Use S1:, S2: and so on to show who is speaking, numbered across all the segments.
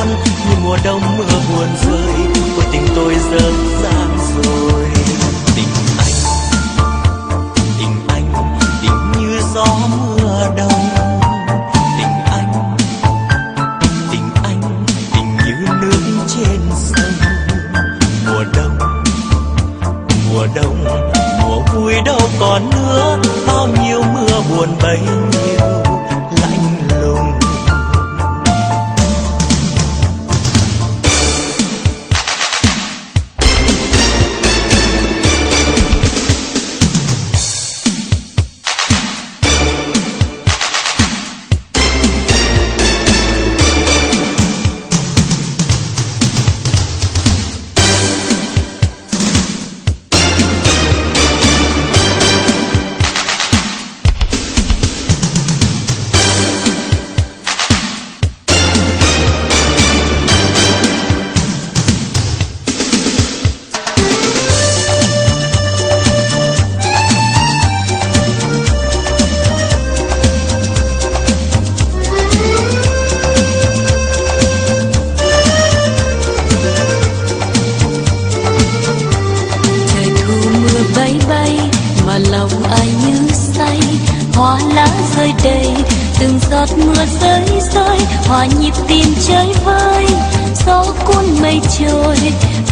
S1: non như mùa đông mưa buồn rơi. Ôi tình tôi dở dang rồi. Tình anh tình như gió mưa đông. Tình anh tình như nước trên sông. Mùa đông mùa vui đâu còn nữa, bao nhiêu mưa buồn bấy nhiêu lạnh lùng.
S2: Hòa nhịp tim chơi vơi, gió cuốn mây trôi,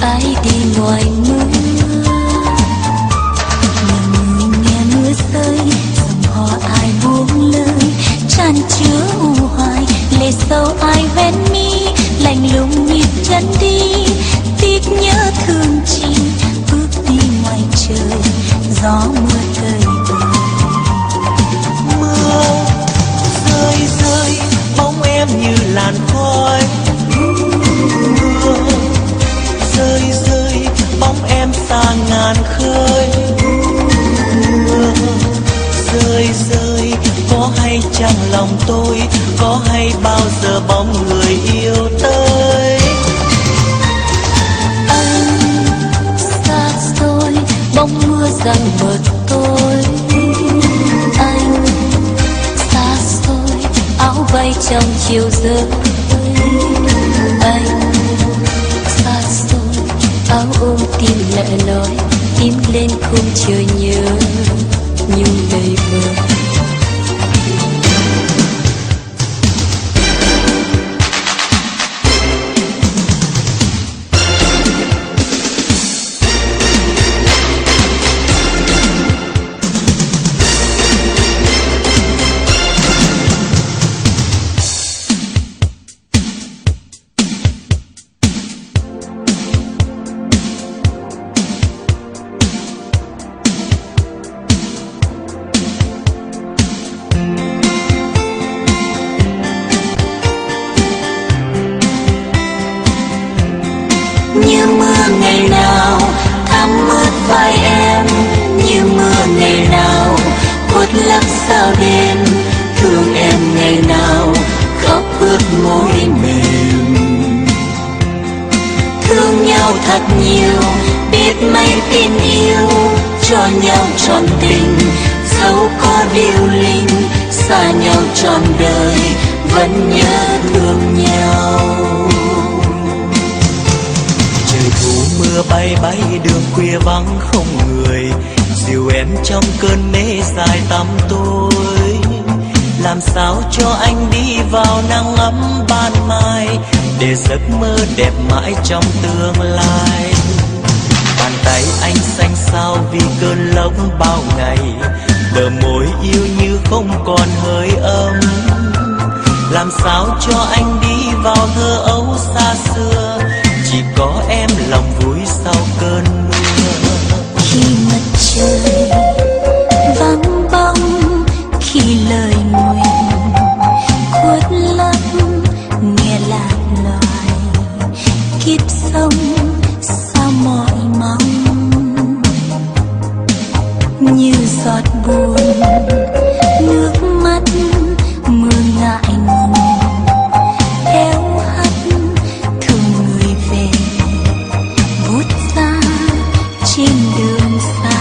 S2: ai đi ngoài mưa. Nghe mưa rơi, dòng hò ai buông lời, tràn chứa u hoài, lệ sâu ai ven mi, lạnh lùng nhịp chân đi, tiếc nhớ thương chi, bước đi ngoài trời, gió mưa tơi bời.
S1: Mưa rơi rơi bóng em như làn khói. Mưa rơi rơi bóng em xa ngàn khơi. Mưa rơi rơi có hay chăng lòng tôi, có hay bao giờ bóng người yêu tới.
S2: Anh xa xôi bóng mưa giăng bờ tôi. Anh xa xôi áo bay trong chiều rơi. Anh xa xôi áo ôm tim lẻ loi, tim lên khung trời nhớ nhung đầy vơi. Như mưa ngày nào thắm mướt vai em, như mưa ngày nào khuất lấp sao đêm, thương em ngày nào khóc ướt môi mềm. Thương nhau thật nhiều, biết mấy tin yêu, cho nhau trọn tình, dẫu có điêu linh, xa nhau trọn đời, vẫn nhớ thương nhau.
S1: Mưa bay bay đường khuya vắng không người, dìu em trong cơn mê dài tăm tối. Làm sao cho anh đi vào nắng ấm ban mai, để giấc mơ đẹp mãi trong tương lai. Bàn tay anh xanh xao vì cơn lốc bao ngày, bờ môi yêu như không còn hơi ấm. Làm sao cho anh đi vào thơ ấu xa xưa, chỉ có em lòng vui sau cơn mưa.
S2: Khi mặt trời vắng bóng, khi lời nguyện khuất lấp, nghe lạc loài kiếp sống sao mỏi mong. Như giọt buồn nước mắt mưa ngại ngùng, theo hắt thương người về vút xa trên đường xa.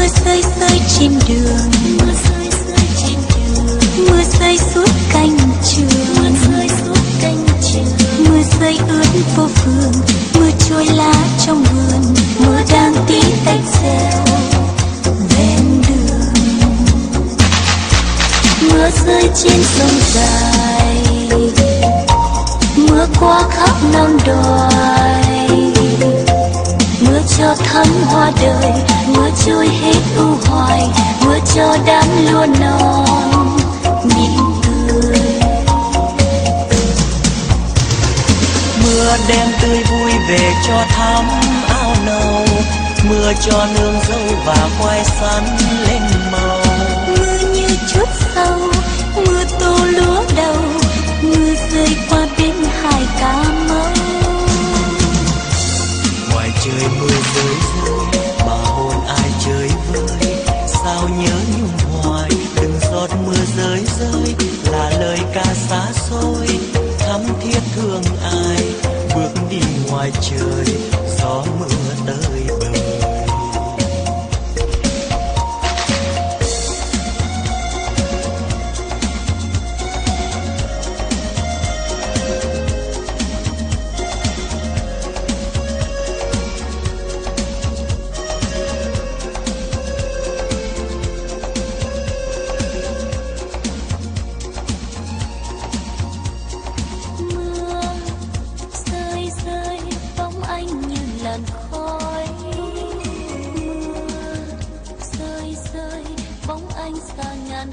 S2: mưa rơi rơi trên đường, mưa rơi rơi trên đường, mưa rơi suốt cánh trường, mưa rơi suốt cánh trường, mưa rơi ướt vô vườn, mưa trôi lá trong vườn, mưa đang tí tách rêu ven đường. Mưa rơi trên sông dài, mưa qua khắp non đồi, mưa cho thắm hoa đời, mưa trôi hết u hoài, mưa cho đám lúa non mỉm cười.
S1: Mưa đem tươi vui về cho thắm áo nâu, mưa cho nương dâu và khoai sắn lên màu.
S2: Mưa như chút sâu, mưa tô lúa đầu, mưa rơi qua bên hải Cà Mau.
S1: Ngoài trời mưa rơi rơi, mà hồn ai chơi vơi, sao nhớ nhung hoài, từng giọt mưa rơi rơi là lời ca xa xôi, thắm thiết thương ai, bước đi ngoài trời, gió mưa tới bời.
S2: Bóng anh xa ngàn